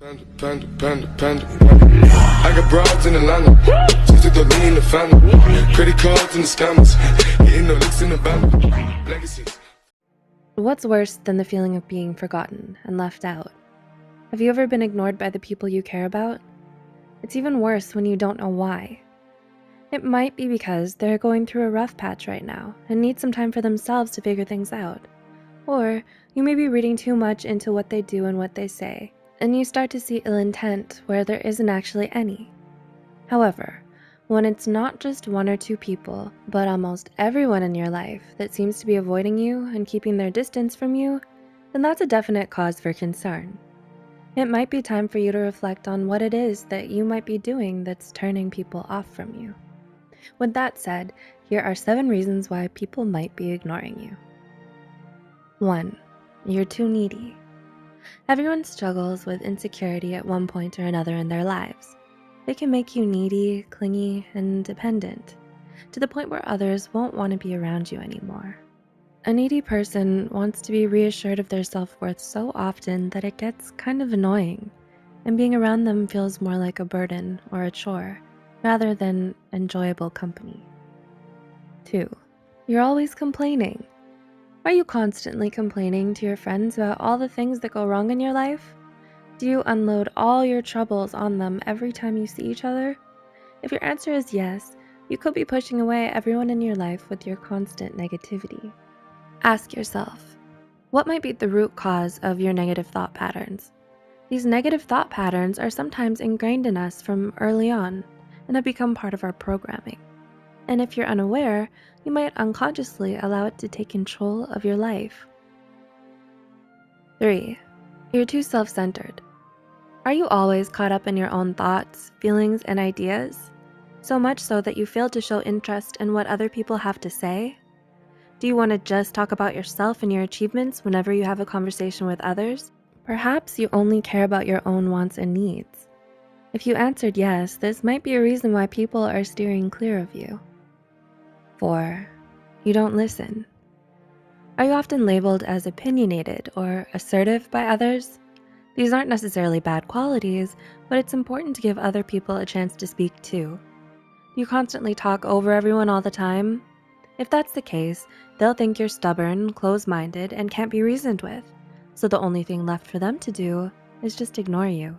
Panda. I got broads in Atlanta. Just took the lean in the family. Credit cards and the scammers. Getting no licks in the band. Legacies. What's worse than the feeling of being forgotten and left out? Have you ever been ignored by the people you care about? It's even worse when you don't know why. It might be because they're going through a rough patch right now and need some time for themselves to figure things out. Or you may be reading too much into what they do and what they say, and you start to see ill intent where there isn't actually any. However, when it's not just one or two people, but almost everyone in your life that seems to be avoiding you and keeping their distance from you, then that's a definite cause for concern. It might be time for you to reflect on what it is that you might be doing that's turning people off from you. With that said, here are 7 reasons why people might be ignoring you. 1. You're too needy. Everyone struggles with insecurity at one point or another in their lives. It can make you needy, clingy, and dependent, to the point where others won't want to be around you anymore. A needy person wants to be reassured of their self-worth so often that it gets kind of annoying, and being around them feels more like a burden or a chore, rather than enjoyable company. 2. You're always complaining. Are you constantly complaining to your friends about all the things that go wrong in your life? Do you unload all your troubles on them every time you see each other? If your answer is yes, you could be pushing away everyone in your life with your constant negativity. Ask yourself, what might be the root cause of your negative thought patterns? These negative thought patterns are sometimes ingrained in us from early on and have become part of our programming. And if you're unaware, you might unconsciously allow it to take control of your life. 3. You're too self-centered. Are you always caught up in your own thoughts, feelings, and ideas? So much so that you fail to show interest in what other people have to say? Do you want to just talk about yourself and your achievements whenever you have a conversation with others? Perhaps you only care about your own wants and needs. If you answered yes, this might be a reason why people are steering clear of you. 4. You don't listen. Are you often labeled as opinionated or assertive by others? These aren't necessarily bad qualities, but it's important to give other people a chance to speak too. Do you constantly talk over everyone all the time? If that's the case, they'll think you're stubborn, closed-minded, and can't be reasoned with, so the only thing left for them to do is just ignore you.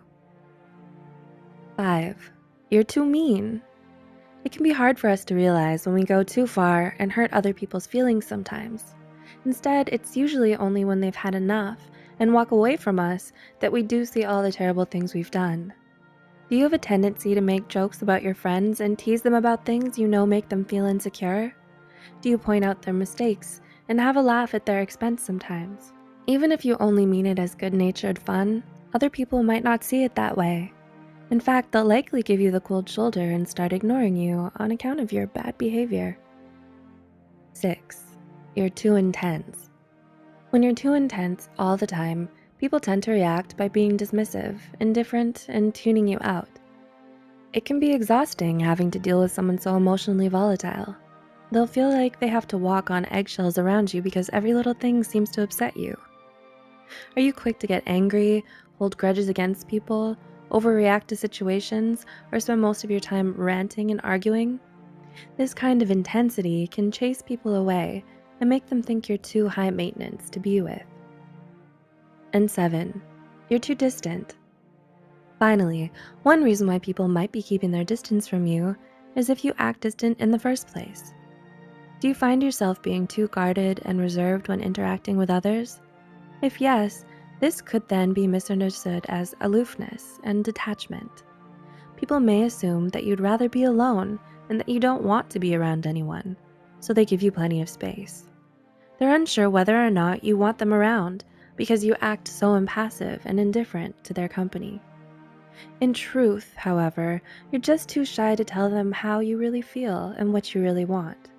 5. You're too mean. It can be hard for us to realize when we go too far and hurt other people's feelings sometimes. Instead, it's usually only when they've had enough and walk away from us that we do see all the terrible things we've done. Do you have a tendency to make jokes about your friends and tease them about things you know make them feel insecure? Do you point out their mistakes and have a laugh at their expense sometimes? Even if you only mean it as good-natured fun, other people might not see it that way. In fact, they'll likely give you the cold shoulder and start ignoring you on account of your bad behavior. 6. You're too intense. When you're too intense all the time, people tend to react by being dismissive, indifferent, and tuning you out. It can be exhausting having to deal with someone so emotionally volatile. They'll feel like they have to walk on eggshells around you because every little thing seems to upset you. Are you quick to get angry, hold grudges against people, overreact to situations, or spend most of your time ranting and arguing? This kind of intensity can chase people away and make them think you're too high maintenance to be with. And 7. You're too distant. Finally, one reason why people might be keeping their distance from you is if you act distant in the first place. Do you find yourself being too guarded and reserved when interacting with others? If yes, this could then be misunderstood as aloofness and detachment. People may assume that you'd rather be alone and that you don't want to be around anyone, so they give you plenty of space. They're unsure whether or not you want them around because you act so impassive and indifferent to their company. In truth, however, you're just too shy to tell them how you really feel and what you really want.